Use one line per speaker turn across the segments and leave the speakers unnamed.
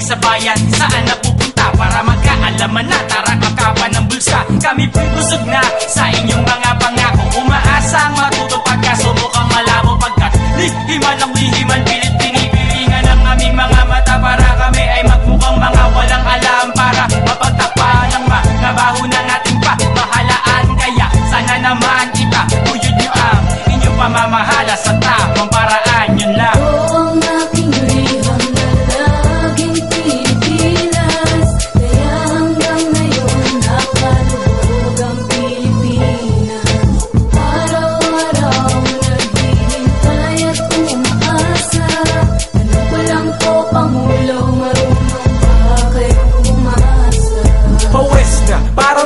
Sa bayan, saan na pupunta para magkaalaman na tara kakapan ng bulsa. Kami po'y busog na sa inyong mga pangako, umaasang matutupad ka, subukang malabo pagkat lihiman ang lihiman, pilit pinipiringan ang aming mga mata para kami ay magmukhang mga walang alam, para mapagtakpan ang mga baho ng ating pamahalaan. Kaya sana naman itaguyod nyo ang inyong pamamahala sa tamang paraan, yun lang.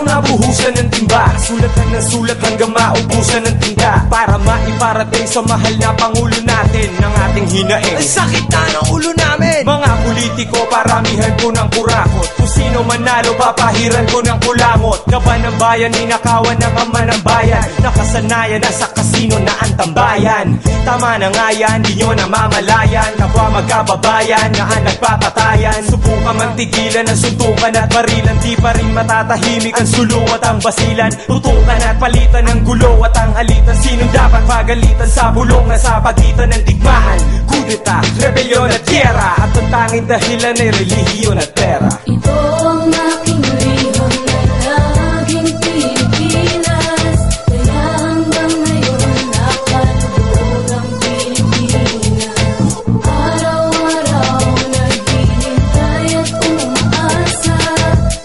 Nabuhusan ng timba, sulat ng sulat hanggang maubusan ng tinda, para maiparating sa mahal na Pangulo natin ng ating hinaing. Ang sakit na ng ulo namin! Mga politiko, paramihan ko ng kurakot. Kung sino manalo, papahiran ko ng kulamot. Laban ng bayan, ninakawan ng ama ng bayan. Nakasanayan na sa kasino na ang tambayan. Tama na nga yan, di nyo namamalayan. Kapwa magkababayan na ang nagpapatayan. Subukan man tigilan ang suntukan at barilan, di pa rin matatahimik ang sulo at ang basilan. Tutukan at palitan ng gulo at ang alitan. Sinong dapat pagalitan sa bulong na sa pagitan ng digmaan? Kudeta, rebelyon at gyera, at ang tanging dahilan ay relihiyon at pera.
Ito ang aking liham na laging Pilipinas, kaya hanggang ngayon nakalubog ang Pilipinas. Araw-araw naghihintay at umaasa,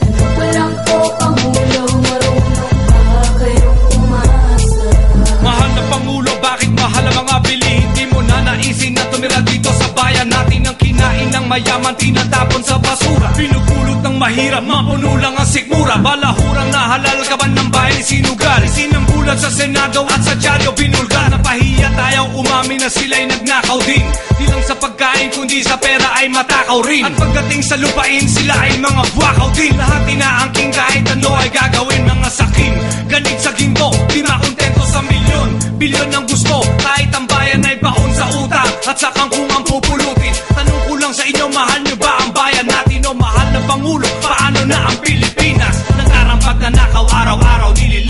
ano pa lang po Pangulo, marunong ba kayong umasa?
Mahal na Pangulo, bakit mahal ang mga bilihin? Di mo na naisin na tumira dito sa bayan natin. Ang kinain ng mayaman, tinatapon sa basura. Pinupulot ng mahirap, mapuno lang ang sikmura. Balahurang nahalal ka ba ng bayan sinugal? Isinambulan sa Senado at sa dyaryo binulgar. Napahiya tayo umamin na sila'y nagnakaw din. Di lang sa pagkain kundi sa pera ay matakaw rin. At pagdating sa lupain sila ay mga buwakaw din. Lahat inaangking kahit ano ay gagawin. Mga sakim, ganit sa ginto, di makontento sa milyon. Bilyon ang gusto, kahit ang bayan ay baon sa utang at sa kangkong ang pupulutin. Tanong ko lang sa inyo, mahal nyo ba ang bayan natin? O mahal na Pangulo, paano na ang Pilipinas? Nagarampag na nakaw, araw-araw nililipas.